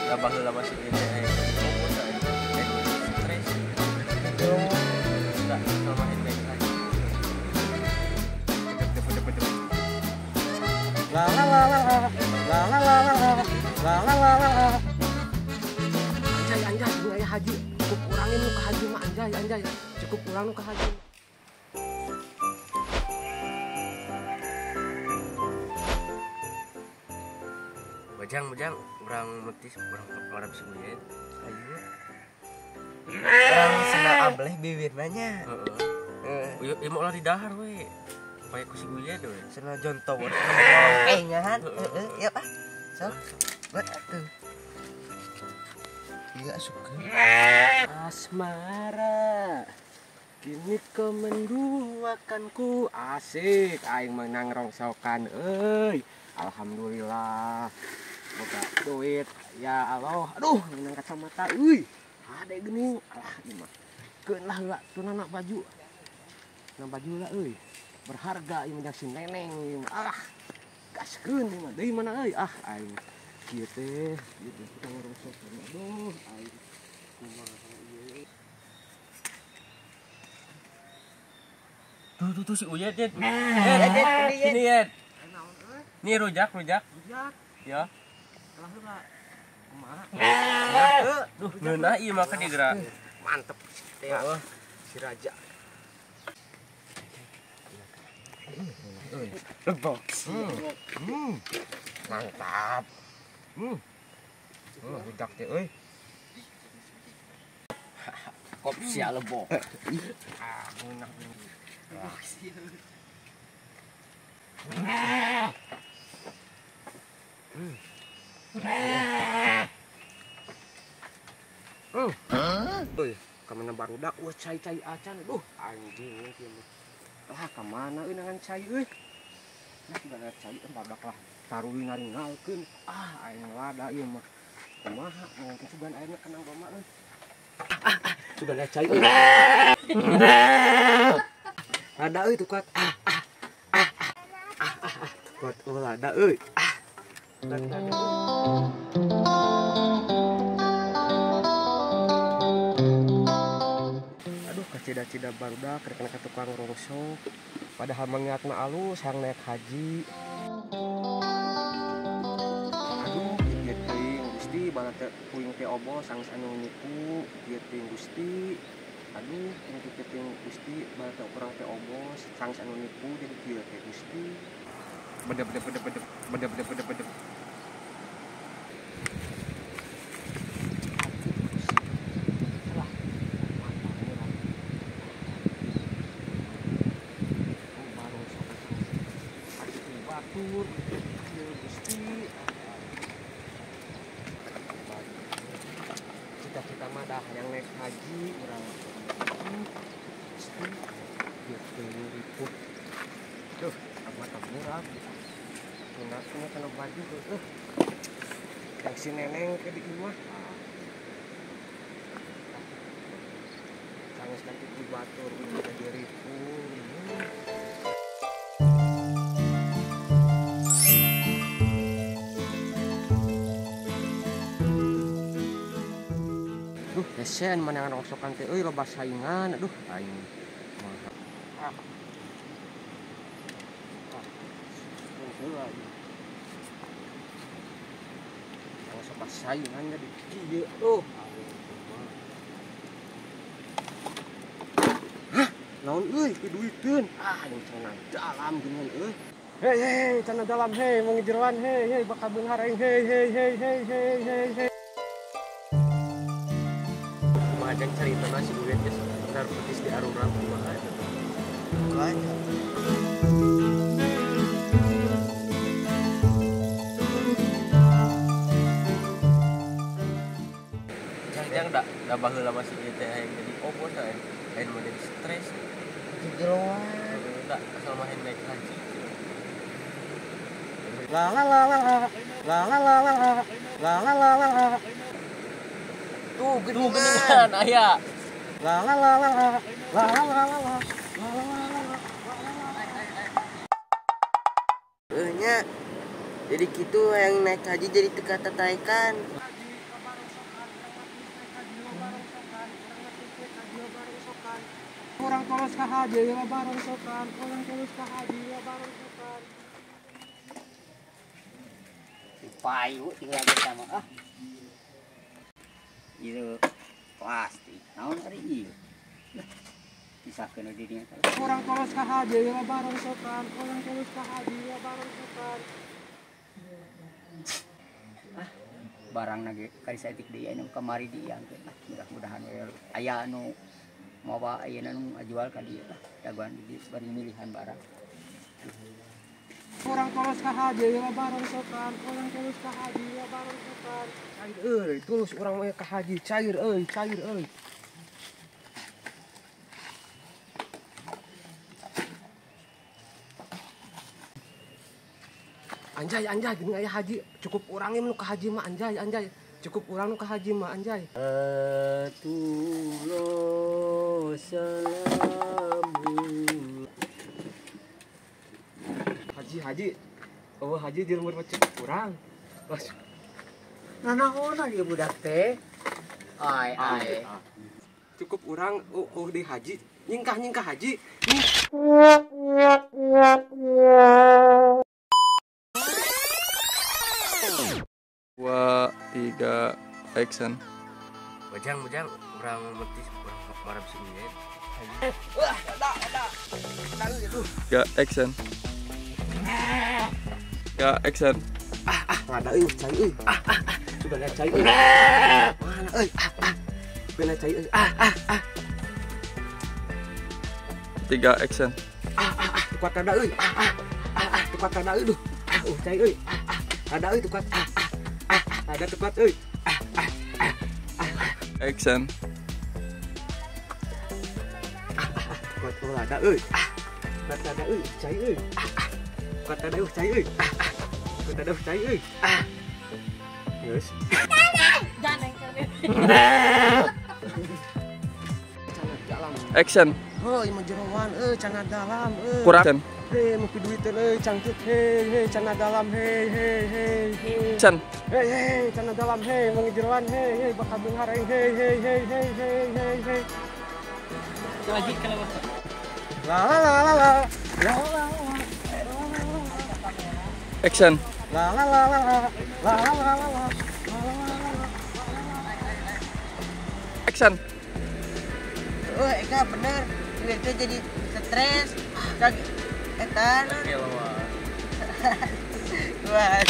Gak baheula masih ieu teh aya fokus aya. Stres. Enggak sama naik haji. Bedep. La la la la la la la la la la la la. Anjay jeung aya haji. Cukup kurangin nu ka haji mah anjay. Cukup kurang nu ka haji. Bajang, urang metis, urang ngarep seuyeut. Ayo. Urang sana ableh bibirna nya. Heeh. Ieu mah ulah di dahar we. Supaya ku seuyeut we. Sana jonto we. Nyahan. Heeh, ya Pak. Sok. Buat atuh. Iya suka. Asmara. Kini kau menduakanku. Asik aing menang rongsokan euy. Alhamdulillah. Boga duit ya Allah. Aduh, menang kacamata euy. Ade geuning. Alah ieu mah. Keun lah heula tunana baju. Nang baju lah euy. Berharga ieu mah si neneng ieu mah. Ah. Gaskeun ieu mah deui mana euy. Ah aing kieu teh, ieu tukang rongsok. Aduh, aing kumaha ieu. Tuh si Uyet, Yet. Sini, Yet. Ini rujak. Ya. Lah heula. Kumaha? Duh, neunah ieu mah kan digerak. Mantep teh si Raja. Lebok. Mantap. Rujak teh euy. Kop sia lebok. Meunah. Kamana barudak cai acan. Duh, anjing ieu mah. Lah kamana euy nangan cai euy. Nah, da cai barudak lah taruwi ngaringalkeun. Ah, aing lada ieu mah. Kumaha ngangke sugan ayeuna kenang bama euy. Sugan cai euy. Ada euy tukat. Tukat ada euy. Aduh, kacida-cida barudak keur ka tukang rongsok. Padahal mangiatna alus hayang naik haji. Aduh, ieu teuing Gusti bala teh puing teh obos sanggeus anu nipu, ieu teuing Gusti. Aduh, untuk teuing Gusti bala teh urang teh obos sanggeus anu nipu jadi kieu teh Gusti. Bedep. Batur, Gusti. Cita-cita mah dah yang naik haji urang. Gusti, ieu teuing riput. Duh, mata murah. Nggak kena baju tuh. Yang si neneng ke di imah. Sanggeus nanti di batur ini jadi riput. Duh, esen mana rongsokan teh euy loba saingan. Aduh, aing mah. Pas saingan jadi kieu tuh. Hah? Naon euy piduikeun? Yang cenah dalam geuningan euy. Hei, cenah dalam hei, mau ngejeroan hei, bakal beunghar aing hei. Kumaha jeung caritana si Uyet geus bener petis di arurang kumaha eta? Kumaha? Da baheula masih ieu teh hayang jadi obos aya. Lain mah jadi stres. Jeloan. Da asal mah hayang naik haji. Tuh geuningan aya. Nya jadi gitu yang naik haji jadi teka tataikan. Orang polos ka Haji loba rongsokan, orang polos ka Haji loba rongsokan. Payu tinggal kita mah ah. Itu plastik. Naon ari ieu? Bisa kena dirinya. Orang polos ka Haji loba rongsokan, orang polos ka Haji loba rongsokan. Barang nage kari saeutik deui anu kamari diangkeun. Mudah-mudahan aya anu mawa ayeuna nu ajual ka dieu lah. Daguan di bari milihan barang. Orang polos ka Haji loba rongsokan, orang polos ka Haji loba rongsokan. Cair euy, tulus urang mah ka Haji, cair euy, cair euy. Anjay anjay geuning aya Haji, cukup urang nu ka Haji mah anjay anjay. Cukup urang nu ka Haji mah anjay. Atullah salamu. Haji. Oh Haji di rumah cukup urang. Nanaona dia budak teh? Ai. Cukup urang di Haji. Nyingkah Haji. Dua, tiga, action. Bujang, orang metis, orang marah sini. Tiga, action. Tiga, action. Ngada euy, cai euy. Sudah lihat cai euy. Mana euy? Beuna cai euy. Tiga, action. Tukat kada euy. Tukat kada euy duh. Cai euy. Kada euy tukat. Ada tukat euy. Action. Tukat kada euy. Tukat kada euy, cai euy. Tukat kada euy, cai euy. Tukat kada euy, cai euy. Geus. Action. Heuy mah jeroan euy, cana dalam euy. Kurang. Hei, mau duit euy, cangkit hei, cana dalam hei. Action. Hei, cana dalam hei, mau jeroan hei, bakal benghar hei. Lagi kalau La. Action. La. Action. Oh, Eka bener. Itu jadi stres. Etan. Wah.